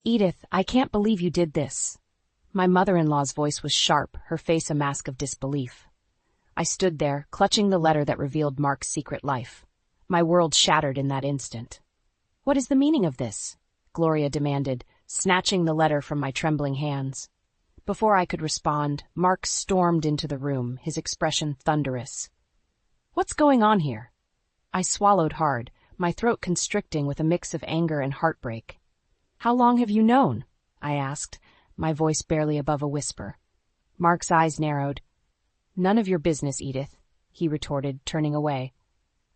Edith, I can't believe you did this. My mother-in-law's voice was sharp, her face a mask of disbelief. I stood there, clutching the letter that revealed Mark's secret life. My world shattered in that instant. What is the meaning of this? Gloria demanded, snatching the letter from my trembling hands. Before I could respond, Mark stormed into the room, his expression thunderous. What's going on here? I swallowed hard, my throat constricting with a mix of anger and heartbreak. How long have you known? I asked, my voice barely above a whisper. Mark's eyes narrowed. None of your business, Edith, he retorted, turning away.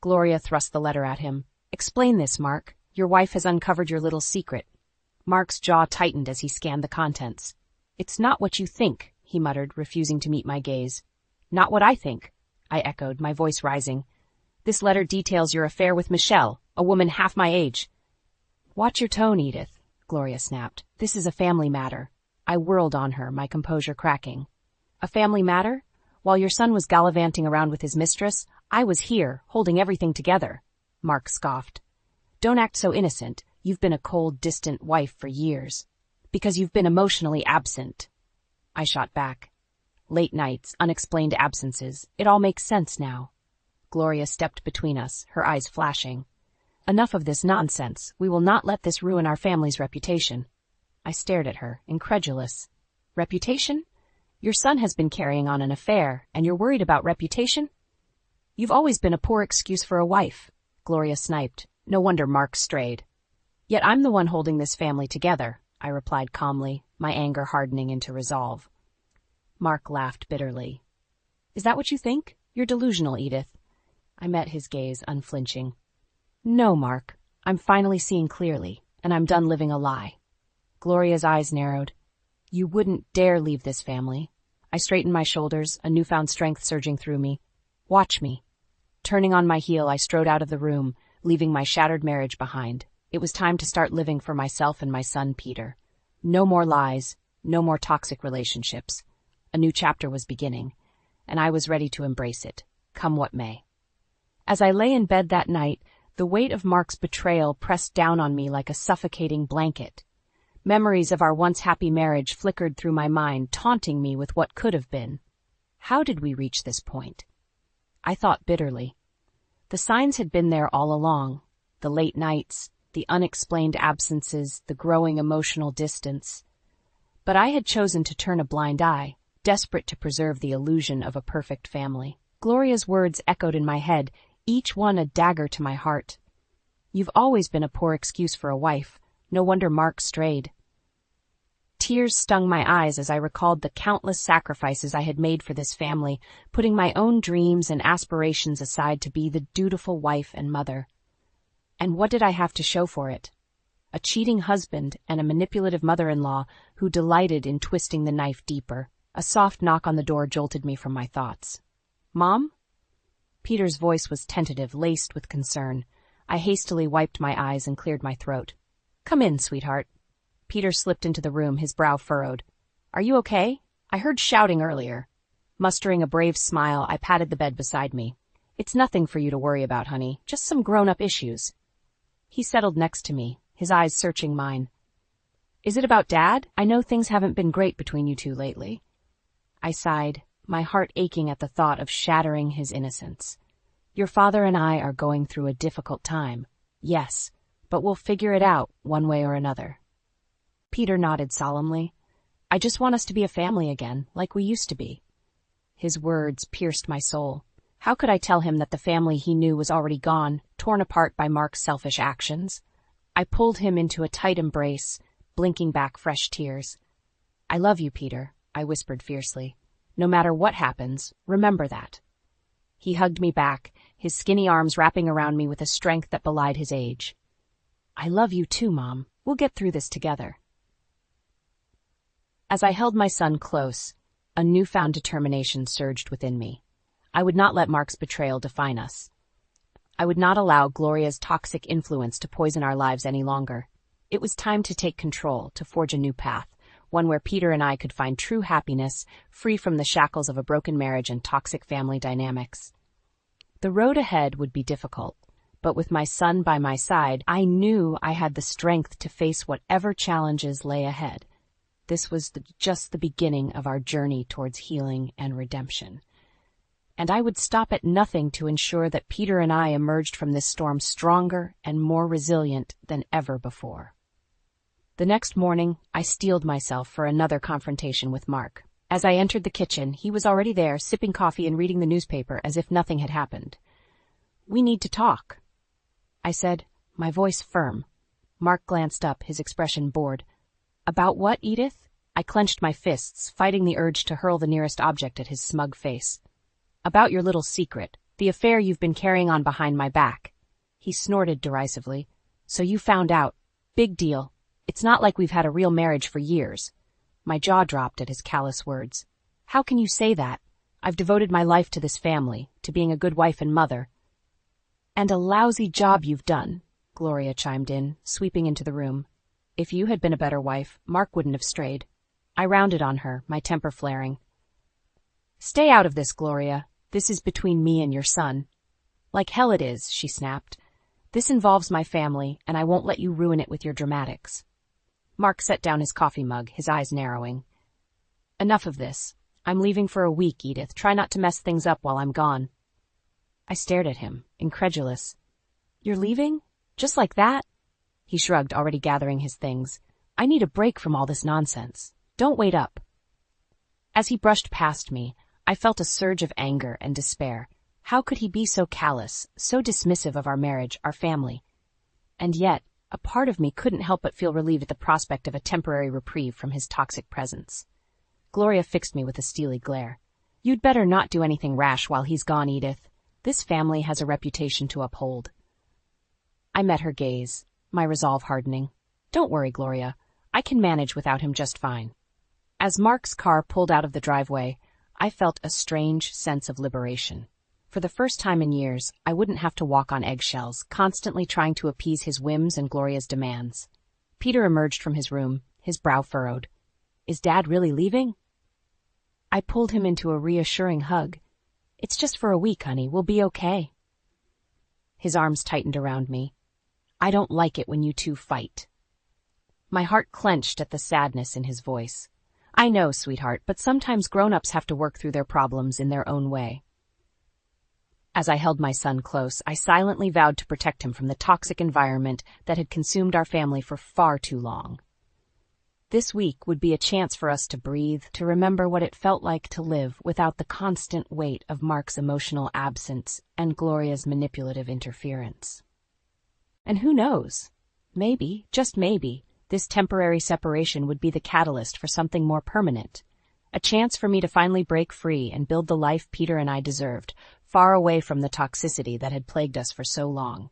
Gloria thrust the letter at him. Explain this, Mark. Your wife has uncovered your little secret. Mark's jaw tightened as he scanned the contents. It's not what you think, he muttered, refusing to meet my gaze. Not what I think, I echoed, my voice rising. This letter details your affair with Michelle, a woman half my age. Watch your tone, Edith, Gloria snapped. This is a family matter. I whirled on her, my composure cracking. A family matter? While your son was gallivanting around with his mistress, I was here, holding everything together. Mark scoffed. Don't act so innocent. You've been a cold, distant wife for years. Because you've been emotionally absent. I shot back. Late nights, unexplained absences. It all makes sense now. Gloria stepped between us, her eyes flashing. Enough of this nonsense. We will not let this ruin our family's reputation. I stared at her, incredulous. Reputation? Your son has been carrying on an affair, and you're worried about reputation? You've always been a poor excuse for a wife, Gloria sniped. No wonder Mark strayed. Yet I'm the one holding this family together, I replied calmly, my anger hardening into resolve. Mark laughed bitterly. Is that what you think? You're delusional, Edith. I met his gaze, unflinching. No, Mark. I'm finally seeing clearly, and I'm done living a lie. Gloria's eyes narrowed. You wouldn't dare leave this family. I straightened my shoulders, a newfound strength surging through me. Watch me. Turning on my heel, I strode out of the room, leaving my shattered marriage behind. It was time to start living for myself and my son, Peter. No more lies, no more toxic relationships. A new chapter was beginning, and I was ready to embrace it, come what may. As I lay in bed that night, the weight of Mark's betrayal pressed down on me like a suffocating blanket. Memories of our once happy marriage flickered through my mind, taunting me with what could have been. How did we reach this point? I thought bitterly. The signs had been there all along. The late nights, the unexplained absences, the growing emotional distance. But I had chosen to turn a blind eye, desperate to preserve the illusion of a perfect family. Gloria's words echoed in my head, each one a dagger to my heart. You've always been a poor excuse for a wife. No wonder Mark strayed. Tears stung my eyes as I recalled the countless sacrifices I had made for this family, putting my own dreams and aspirations aside to be the dutiful wife and mother. And what did I have to show for it? A cheating husband and a manipulative mother-in-law who delighted in twisting the knife deeper. A soft knock on the door jolted me from my thoughts. Mom? Peter's voice was tentative, laced with concern. I hastily wiped my eyes and cleared my throat. Come in, sweetheart. Peter slipped into the room, his brow furrowed. Are you okay? I heard shouting earlier. Mustering a brave smile, I patted the bed beside me. It's nothing for you to worry about, honey. Just some grown-up issues. He settled next to me, his eyes searching mine. Is it about Dad? I know things haven't been great between you two lately. I sighed, my heart aching at the thought of shattering his innocence. Your father and I are going through a difficult time. Yes, but we'll figure it out one way or another. Peter nodded solemnly. I just want us to be a family again, like we used to be. His words pierced my soul. How could I tell him that the family he knew was already gone, torn apart by Mark's selfish actions? I pulled him into a tight embrace, blinking back fresh tears. I love you, Peter, I whispered fiercely. No matter what happens, remember that. He hugged me back, his skinny arms wrapping around me with a strength that belied his age. I love you too, Mom. We'll get through this together. As I held my son close, a newfound determination surged within me. I would not let Mark's betrayal define us. I would not allow Gloria's toxic influence to poison our lives any longer. It was time to take control, to forge a new path, one where Peter and I could find true happiness, free from the shackles of a broken marriage and toxic family dynamics. The road ahead would be difficult, but with my son by my side, I knew I had the strength to face whatever challenges lay ahead. This was just the beginning of our journey towards healing and redemption. And I would stop at nothing to ensure that Peter and I emerged from this storm stronger and more resilient than ever before. The next morning, I steeled myself for another confrontation with Mark. As I entered the kitchen, he was already there, sipping coffee and reading the newspaper as if nothing had happened. "We need to talk," I said, my voice firm. Mark glanced up, his expression bored. "About what, Edith?" I clenched my fists, fighting the urge to hurl the nearest object at his smug face. "About your little secret, the affair you've been carrying on behind my back." He snorted derisively. "So you found out. Big deal. It's not like we've had a real marriage for years." My jaw dropped at his callous words. "How can you say that? I've devoted my life to this family, to being a good wife and mother." "And a lousy job you've done," Gloria chimed in, sweeping into the room. "If you had been a better wife, Mark wouldn't have strayed." I rounded on her, my temper flaring. "Stay out of this, Gloria. This is between me and your son." "Like hell it is," she snapped. "This involves my family, and I won't let you ruin it with your dramatics." Mark set down his coffee mug, his eyes narrowing. "Enough of this. I'm leaving for a week, Edith. Try not to mess things up while I'm gone." I stared at him, incredulous. "You're leaving? Just like that?" He shrugged, already gathering his things. "I need a break from all this nonsense. Don't wait up." As he brushed past me, I felt a surge of anger and despair. How could he be so callous, so dismissive of our marriage, our family? And yet, a part of me couldn't help but feel relieved at the prospect of a temporary reprieve from his toxic presence. Gloria fixed me with a steely glare. "You'd better not do anything rash while he's gone, Edith. This family has a reputation to uphold." I met her gaze, my resolve hardening. "Don't worry, Gloria. I can manage without him just fine." As Mark's car pulled out of the driveway, I felt a strange sense of liberation. For the first time in years, I wouldn't have to walk on eggshells, constantly trying to appease his whims and Gloria's demands. Peter emerged from his room, his brow furrowed. "Is Dad really leaving?" I pulled him into a reassuring hug. "It's just for a week, honey. We'll be okay." His arms tightened around me. "I don't like it when you two fight." My heart clenched at the sadness in his voice. "I know, sweetheart, but sometimes grown-ups have to work through their problems in their own way." As I held my son close, I silently vowed to protect him from the toxic environment that had consumed our family for far too long. This week would be a chance for us to breathe, to remember what it felt like to live without the constant weight of Mark's emotional absence and Gloria's manipulative interference. And who knows? Maybe, just maybe, this temporary separation would be the catalyst for something more permanent. A chance for me to finally break free and build the life Peter and I deserved, far away from the toxicity that had plagued us for so long.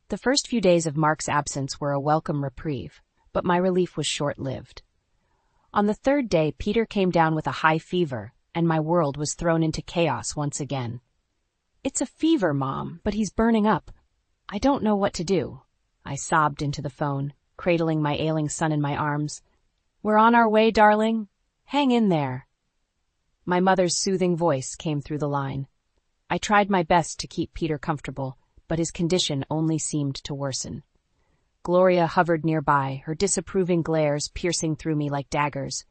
The first few days of Mark's absence were a welcome reprieve, but my relief was short-lived. On the third day, Peter came down with a high fever, and my world was thrown into chaos once again. "It's a fever, Mom, but he's burning up. I don't know what to do." I sobbed into the phone, cradling my ailing son in my arms. "We're on our way, darling. Hang in there." My mother's soothing voice came through the line. I tried my best to keep Peter comfortable, but his condition only seemed to worsen. Gloria hovered nearby, her disapproving glares piercing through me like daggers.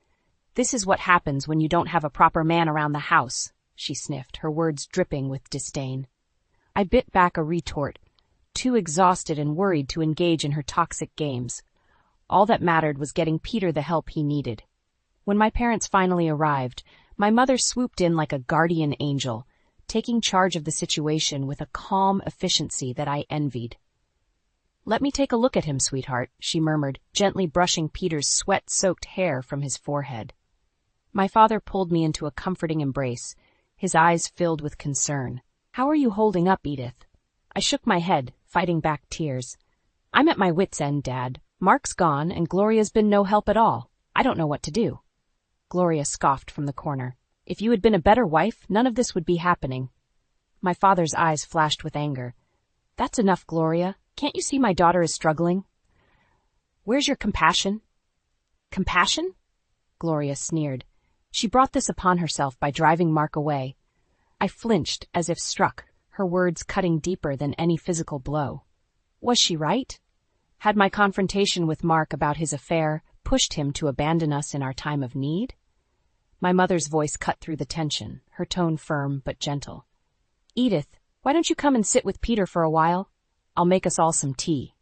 "This is what happens when you don't have a proper man around the house," she sniffed, her words dripping with disdain. I bit back a retort, too exhausted and worried to engage in her toxic games. All that mattered was getting Peter the help he needed. When my parents finally arrived, my mother swooped in like a guardian angel, taking charge of the situation with a calm efficiency that I envied. "Let me take a look at him, sweetheart," she murmured, gently brushing Peter's sweat-soaked hair from his forehead. My father pulled me into a comforting embrace, his eyes filled with concern. "How are you holding up, Edith?" I shook my head, fighting back tears. "I'm at my wit's end, Dad. Mark's gone, and Gloria's been no help at all. I don't know what to do." Gloria scoffed from the corner. "If you had been a better wife, none of this would be happening." My father's eyes flashed with anger. "That's enough, Gloria. Can't you see my daughter is struggling?" "Where's your compassion?" "Compassion?" Gloria sneered. She brought this upon herself by driving Mark away. I flinched as if struck, her words cutting deeper than any physical blow. Was she right? Had my confrontation with Mark about his affair pushed him to abandon us in our time of need? My mother's voice cut through the tension, her tone firm but gentle. Edith, why don't you come and sit with Peter for a while? I'll make us all some tea.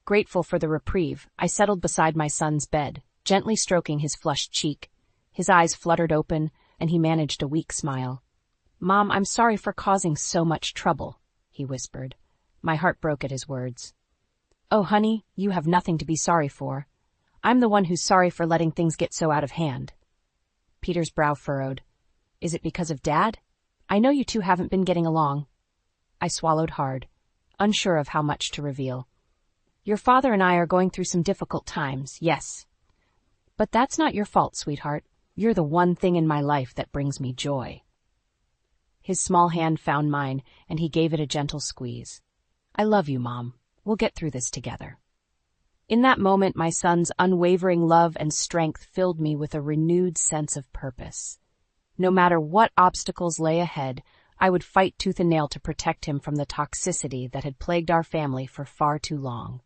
Grateful for the reprieve, I settled beside my son's bed, gently stroking his flushed cheek. His eyes fluttered open, and he managed a weak smile. Mom, I'm sorry for causing so much trouble, he whispered. My heart broke at his words. Oh, honey, you have nothing to be sorry for. I'm the one who's sorry for letting things get so out of hand. Peter's brow furrowed. Is it because of Dad? I know you two haven't been getting along. I swallowed hard, unsure of how much to reveal. Your father and I are going through some difficult times, yes. But that's not your fault, sweetheart. You're the one thing in my life that brings me joy. His small hand found mine, and he gave it a gentle squeeze. I love you, Mom. We'll get through this together. In that moment, my son's unwavering love and strength filled me with a renewed sense of purpose. No matter what obstacles lay ahead, I would fight tooth and nail to protect him from the toxicity that had plagued our family for far too long.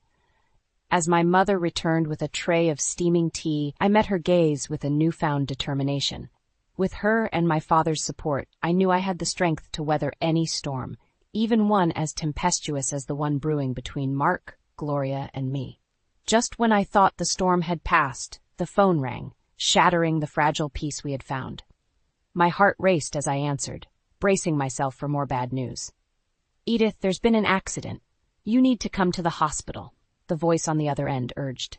As my mother returned with a tray of steaming tea, I met her gaze with a newfound determination. With her and my father's support, I knew I had the strength to weather any storm, even one as tempestuous as the one brewing between Mark, Gloria, and me. Just when I thought the storm had passed, the phone rang, shattering the fragile peace we had found. My heart raced as I answered, bracing myself for more bad news. Edith, there's been an accident. You need to come to the hospital, the voice on the other end urged.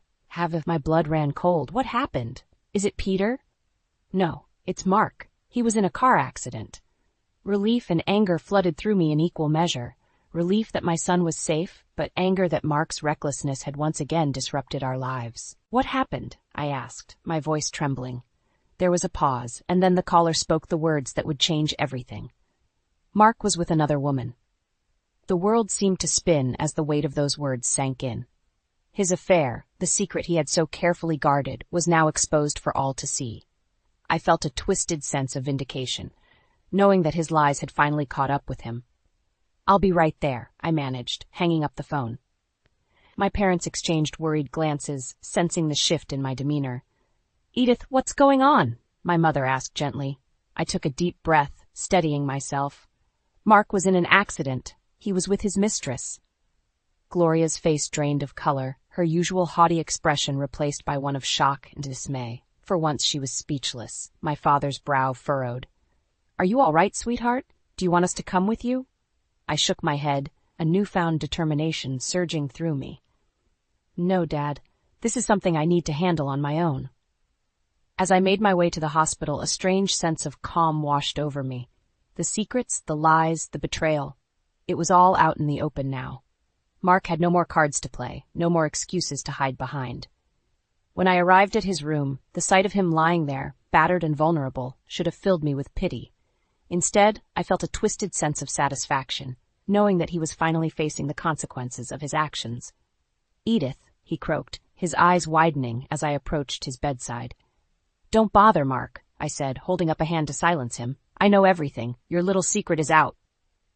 My blood ran cold. What happened? Is it Peter? No. It's Mark. He was in a car accident. Relief and anger flooded through me in equal measure. Relief that my son was safe, but anger that Mark's recklessness had once again disrupted our lives. What happened? I asked, my voice trembling. There was a pause, and then the caller spoke the words that would change everything. Mark was with another woman. The world seemed to spin as the weight of those words sank in. His affair, the secret he had so carefully guarded, was now exposed for all to see. I felt a twisted sense of vindication, knowing that his lies had finally caught up with him. I'll be right there, I managed, hanging up the phone. My parents exchanged worried glances, sensing the shift in my demeanor. Edith, what's going on? My mother asked gently. I took a deep breath, steadying myself. Mark was in an accident. He was with his mistress. Gloria's face drained of color, her usual haughty expression replaced by one of shock and dismay. For once she was speechless. My father's brow furrowed. Are you all right, sweetheart? Do you want us to come with you? I shook my head, a newfound determination surging through me. No, Dad. This is something I need to handle on my own. As I made my way to the hospital, a strange sense of calm washed over me. The secrets, the lies, the betrayal. It was all out in the open now. Mark had no more cards to play, no more excuses to hide behind. When I arrived at his room, the sight of him lying there, battered and vulnerable, should have filled me with pity. Instead, I felt a twisted sense of satisfaction, knowing that he was finally facing the consequences of his actions. Edith, he croaked, his eyes widening as I approached his bedside. Don't bother, Mark, I said, holding up a hand to silence him. I know everything. Your little secret is out.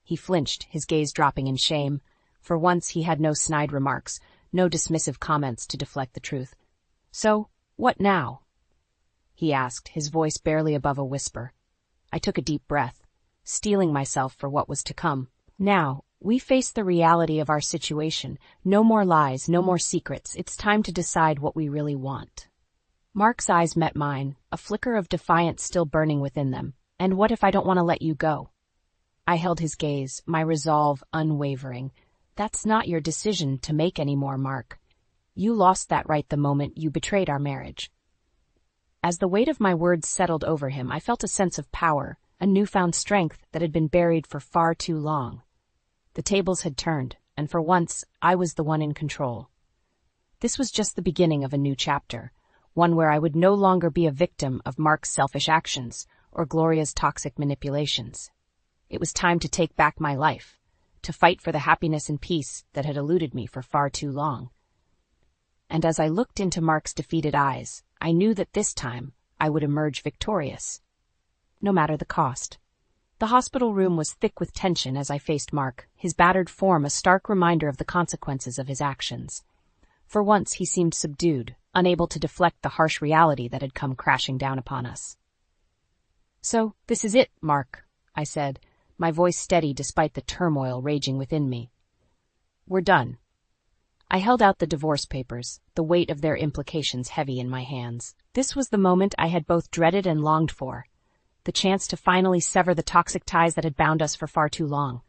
He flinched, his gaze dropping in shame. For once he had no snide remarks, no dismissive comments to deflect the truth. So, what now? He asked, his voice barely above a whisper. I took a deep breath, steeling myself for what was to come. Now, we face the reality of our situation. No more lies, no more secrets. It's time to decide what we really want. Mark's eyes met mine, a flicker of defiance still burning within them. And what if I don't want to let you go? I held his gaze, my resolve unwavering. That's not your decision to make anymore, Mark. You lost that right the moment you betrayed our marriage. As the weight of my words settled over him, I felt a sense of power, a newfound strength that had been buried for far too long. The tables had turned, and for once, I was the one in control. This was just the beginning of a new chapter, one where I would no longer be a victim of Mark's selfish actions or Gloria's toxic manipulations. It was time to take back my life, to fight for the happiness and peace that had eluded me for far too long. And as I looked into Mark's defeated eyes, I knew that this time I would emerge victorious, no matter the cost. The hospital room was thick with tension as I faced Mark, his battered form a stark reminder of the consequences of his actions. For once he seemed subdued, unable to deflect the harsh reality that had come crashing down upon us. "So, this is it, Mark," I said, my voice steady despite the turmoil raging within me. "We're done." I held out the divorce papers, the weight of their implications heavy in my hands. This was the moment I had both dreaded and longed for, the chance to finally sever the toxic ties that had bound us for far too long.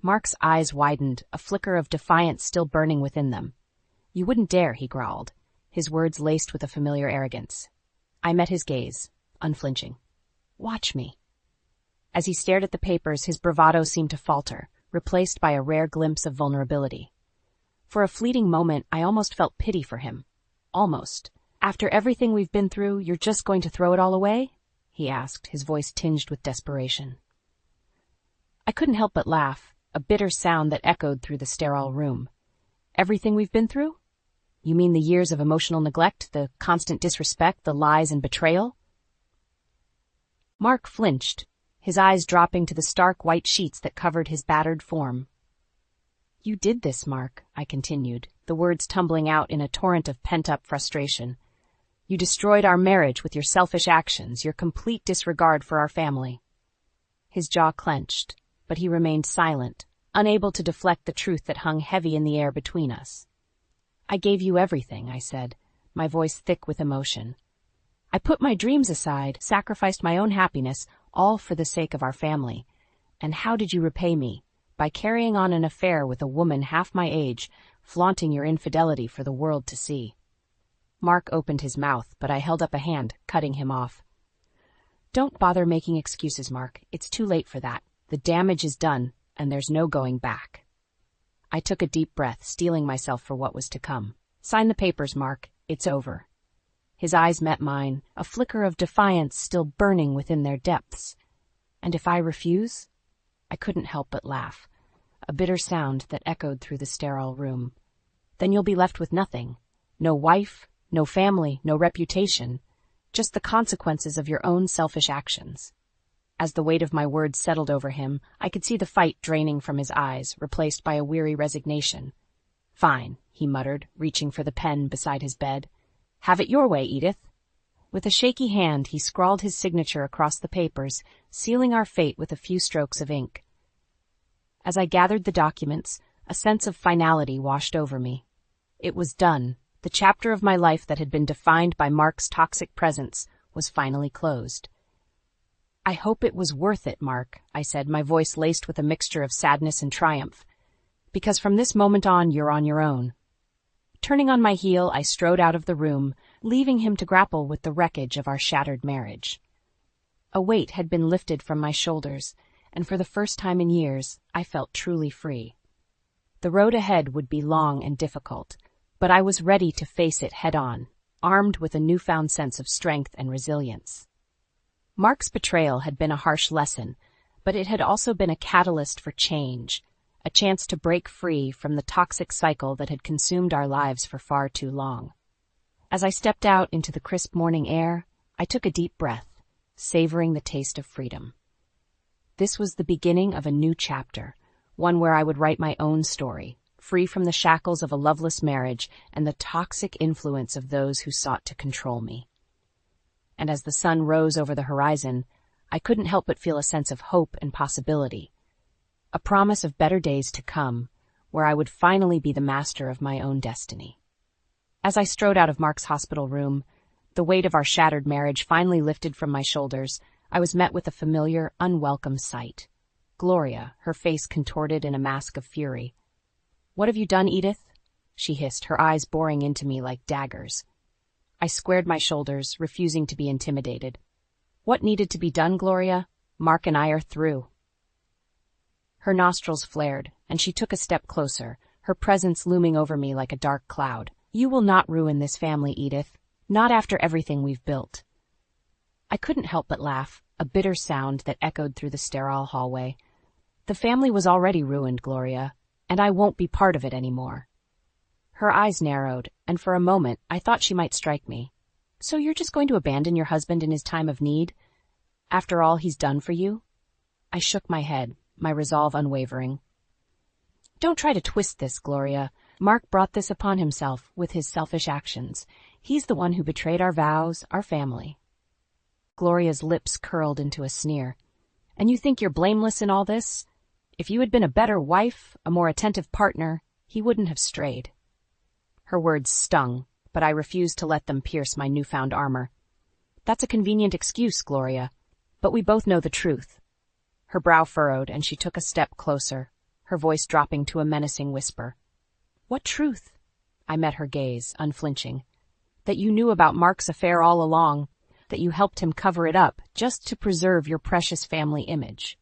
Mark's eyes widened, a flicker of defiance still burning within them. "You wouldn't dare," he growled, his words laced with a familiar arrogance. I met his gaze, unflinching. "Watch me." As he stared at the papers, his bravado seemed to falter, replaced by a rare glimpse of vulnerability. For a fleeting moment, I almost felt pity for him. Almost. "After everything we've been through, you're just going to throw it all away?" he asked, his voice tinged with desperation. I couldn't help but laugh, a bitter sound that echoed through the sterile room. "Everything we've been through? You mean the years of emotional neglect, the constant disrespect, the lies and betrayal?" Mark flinched, his eyes dropping to the stark white sheets that covered his battered form. "You did this, Mark," I continued, the words tumbling out in a torrent of pent-up frustration. "You destroyed our marriage with your selfish actions, your complete disregard for our family." His jaw clenched, but he remained silent, unable to deflect the truth that hung heavy in the air between us. "I gave you everything," I said, my voice thick with emotion. "I put my dreams aside, sacrificed my own happiness, all for the sake of our family. And how did you repay me? By carrying on an affair with a woman half my age, flaunting your infidelity for the world to see." Mark opened his mouth, but I held up a hand, cutting him off. "Don't bother making excuses, Mark. It's too late for that. The damage is done, and there's no going back." I took a deep breath, steeling myself for what was to come. "Sign the papers, Mark. It's over." His eyes met mine, a flicker of defiance still burning within their depths. "And if I refuse?" I couldn't help but laugh, a bitter sound that echoed through the sterile room. "Then you'll be left with nothing. No wife, no family, no reputation. Just the consequences of your own selfish actions." As the weight of my words settled over him, I could see the fight draining from his eyes, replaced by a weary resignation. "Fine," he muttered, reaching for the pen beside his bed. "Have it your way, Edith." With a shaky hand, he scrawled his signature across the papers, sealing our fate with a few strokes of ink. As I gathered the documents, a sense of finality washed over me. It was done. The chapter of my life that had been defined by Mark's toxic presence was finally closed. "I hope it was worth it, Mark," I said, my voice laced with a mixture of sadness and triumph. "Because from this moment on, you're on your own." Turning on my heel, I strode out of the room, leaving him to grapple with the wreckage of our shattered marriage. A weight had been lifted from my shoulders, and for the first time in years, I felt truly free. The road ahead would be long and difficult, but I was ready to face it head-on, armed with a newfound sense of strength and resilience. Mark's betrayal had been a harsh lesson, but it had also been a catalyst for change, a chance to break free from the toxic cycle that had consumed our lives for far too long. As I stepped out into the crisp morning air, I took a deep breath, savoring the taste of freedom. This was the beginning of a new chapter, one where I would write my own story, free from the shackles of a loveless marriage and the toxic influence of those who sought to control me. And as the sun rose over the horizon, I couldn't help but feel a sense of hope and possibility, a promise of better days to come, where I would finally be the master of my own destiny. As I strode out of Mark's hospital room, the weight of our shattered marriage finally lifted from my shoulders, I was met with a familiar, unwelcome sight. Gloria, her face contorted in a mask of fury. "What have you done, Edith?" she hissed, her eyes boring into me like daggers. I squared my shoulders, refusing to be intimidated. "What needed to be done, Gloria? Mark and I are through." Her nostrils flared, and she took a step closer, her presence looming over me like a dark cloud. "You will not ruin this family, Edith. Not after everything we've built." I couldn't help but laugh, a bitter sound that echoed through the sterile hallway. "The family was already ruined, Gloria, and I won't be part of it anymore." Her eyes narrowed, and for a moment I thought she might strike me. "So you're just going to abandon your husband in his time of need? After all he's done for you?" I shook my head, my resolve unwavering. Don't try to twist this, Gloria. Mark brought this upon himself with his selfish actions. He's the one who betrayed our vows, our family. Gloria's lips curled into a sneer. And you think you're blameless in all this? If you had been a better wife, a more attentive partner, he wouldn't have strayed. Her words stung, but I refused to let them pierce my newfound armor. That's a convenient excuse, Gloria, but we both know the truth. Her brow furrowed, and she took a step closer, her voice dropping to a menacing whisper. What truth? I met her gaze, unflinching. That you knew about Mark's affair all along, that you helped him cover it up just to preserve your precious family image.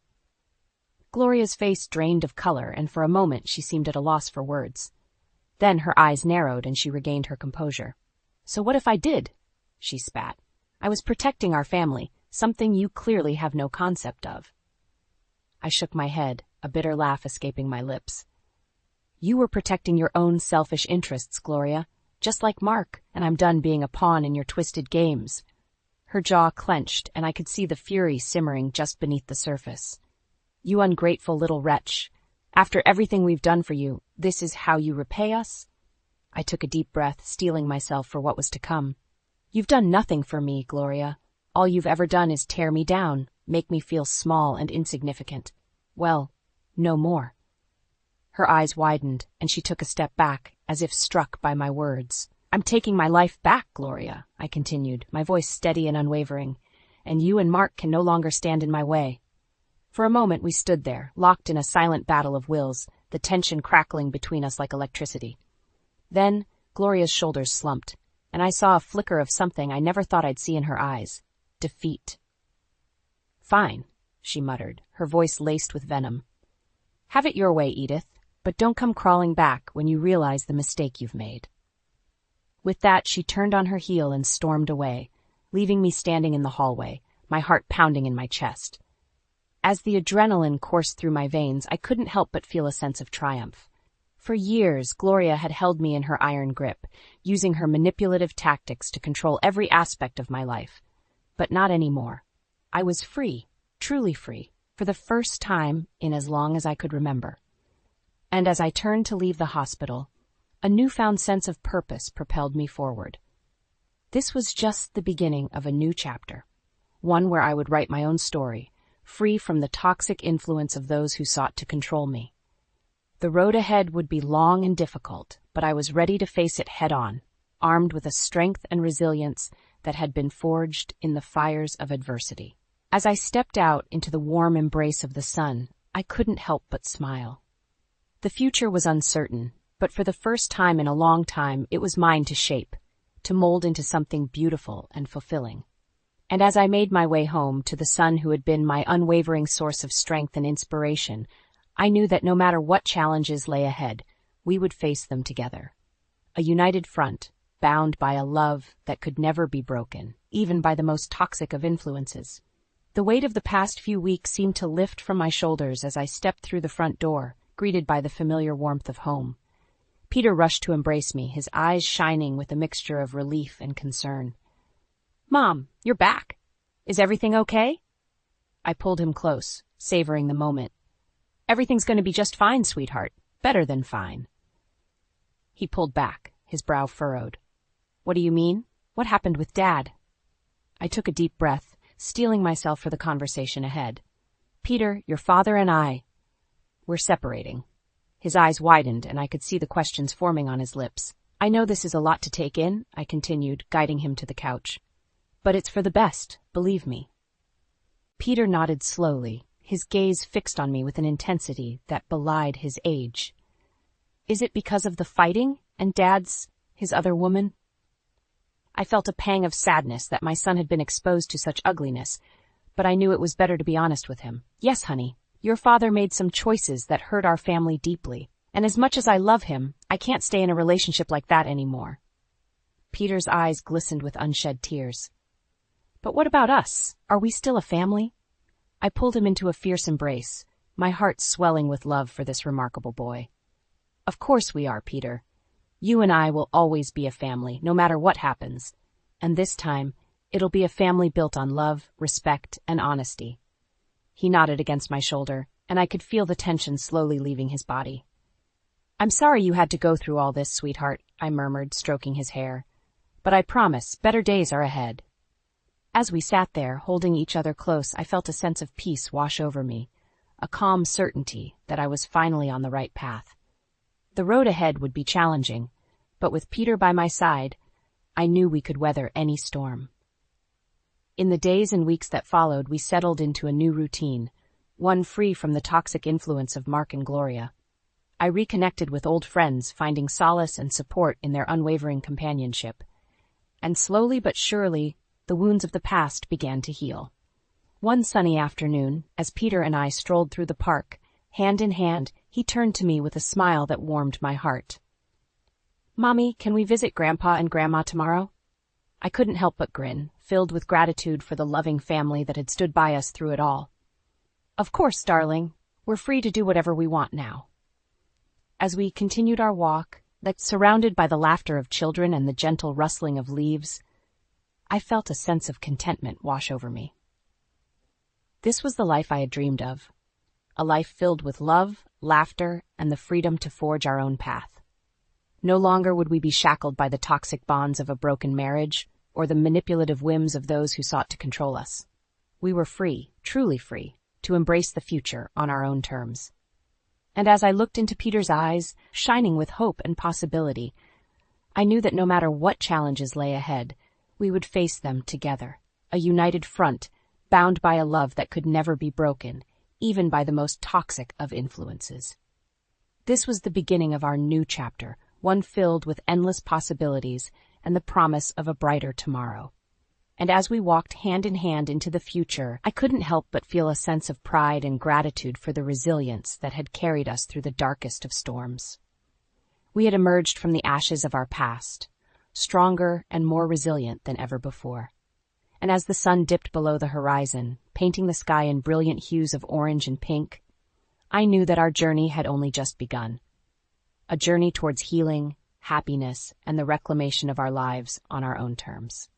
Gloria's face drained of color, and for a moment she seemed at a loss for words. Then her eyes narrowed and she regained her composure. So what if I did? She spat. I was protecting our family, something you clearly have no concept of. I shook my head, a bitter laugh escaping my lips. You were protecting your own selfish interests, Gloria, just like Mark, and I'm done being a pawn in your twisted games. Her jaw clenched, and I could see the fury simmering just beneath the surface. You ungrateful little wretch. After everything we've done for you, this is how you repay us? I took a deep breath, steeling myself for what was to come. You've done nothing for me, Gloria. All you've ever done is tear me down, make me feel small and insignificant. Well, no more. Her eyes widened, and she took a step back, as if struck by my words. I'm taking my life back, Gloria, I continued, my voice steady and unwavering, and you and Mark can no longer stand in my way. For a moment we stood there, locked in a silent battle of wills, the tension crackling between us like electricity. Then Gloria's shoulders slumped, and I saw a flicker of something I never thought I'd see in her eyes. Defeat. Fine, she muttered, her voice laced with venom. Have it your way, Edith, but don't come crawling back when you realize the mistake you've made. With that, she turned on her heel and stormed away, leaving me standing in the hallway, my heart pounding in my chest. As the adrenaline coursed through my veins, I couldn't help but feel a sense of triumph. For years, Gloria had held me in her iron grip, using her manipulative tactics to control every aspect of my life. But not anymore. I was free, truly free, for the first time in as long as I could remember. And as I turned to leave the hospital, a newfound sense of purpose propelled me forward. This was just the beginning of a new chapter, one where I would write my own story, free from the toxic influence of those who sought to control me. The road ahead would be long and difficult, but I was ready to face it head-on, armed with a strength and resilience that had been forged in the fires of adversity. As I stepped out into the warm embrace of the sun, I couldn't help but smile. The future was uncertain, but for the first time in a long time, it was mine to shape, to mold into something beautiful and fulfilling. And as I made my way home to the son who had been my unwavering source of strength and inspiration, I knew that no matter what challenges lay ahead, we would face them together. A united front, bound by a love that could never be broken, even by the most toxic of influences. The weight of the past few weeks seemed to lift from my shoulders as I stepped through the front door, greeted by the familiar warmth of home. Peter rushed to embrace me, his eyes shining with a mixture of relief and concern. Mom, you're back. Is everything okay? I pulled him close, savoring the moment. Everything's going to be just fine, sweetheart. Better than fine. He pulled back, his brow furrowed. What do you mean? What happened with Dad? I took a deep breath, steeling myself for the conversation ahead. Peter, your father and we're separating. His eyes widened, and I could see the questions forming on his lips. I know this is a lot to take in, I continued, guiding him to the couch. But it's for the best, believe me. Peter nodded slowly, his gaze fixed on me with an intensity that belied his age. Is it because of the fighting and his other woman? I felt a pang of sadness that my son had been exposed to such ugliness, but I knew it was better to be honest with him. Yes, honey, your father made some choices that hurt our family deeply, and as much as I love him, I can't stay in a relationship like that anymore. Peter's eyes glistened with unshed tears. But what about us? Are we still a family? I pulled him into a fierce embrace, my heart swelling with love for this remarkable boy. Of course we are, Peter. You and I will always be a family, no matter what happens. And this time, it'll be a family built on love, respect, and honesty. He nodded against my shoulder, and I could feel the tension slowly leaving his body. "I'm sorry you had to go through all this, sweetheart," I murmured, stroking his hair. "But I promise, better days are ahead." As we sat there, holding each other close, I felt a sense of peace wash over me, a calm certainty that I was finally on the right path. The road ahead would be challenging, but with Peter by my side, I knew we could weather any storm. In the days and weeks that followed, we settled into a new routine, one free from the toxic influence of Mark and Gloria. I reconnected with old friends, finding solace and support in their unwavering companionship. And slowly but surely, the wounds of the past began to heal. One sunny afternoon, as Peter and I strolled through the park, hand in hand, he turned to me with a smile that warmed my heart. "Mommy, can we visit Grandpa and Grandma tomorrow?" I couldn't help but grin, filled with gratitude for the loving family that had stood by us through it all. "Of course, darling. We're free to do whatever we want now." As we continued our walk, surrounded by the laughter of children and the gentle rustling of leaves, I felt a sense of contentment wash over me. This was the life I had dreamed of, a life filled with love, laughter, and the freedom to forge our own path. No longer would we be shackled by the toxic bonds of a broken marriage or the manipulative whims of those who sought to control us. We were free, truly free, to embrace the future on our own terms. And as I looked into Peter's eyes, shining with hope and possibility, I knew that no matter what challenges lay ahead, we would face them together, a united front, bound by a love that could never be broken, even by the most toxic of influences. This was the beginning of our new chapter, one filled with endless possibilities and the promise of a brighter tomorrow. And as we walked hand in hand into the future, I couldn't help but feel a sense of pride and gratitude for the resilience that had carried us through the darkest of storms. We had emerged from the ashes of our past, stronger and more resilient than ever before. And as the sun dipped below the horizon, painting the sky in brilliant hues of orange and pink, I knew that our journey had only just begun. A journey towards healing, happiness, and the reclamation of our lives on our own terms.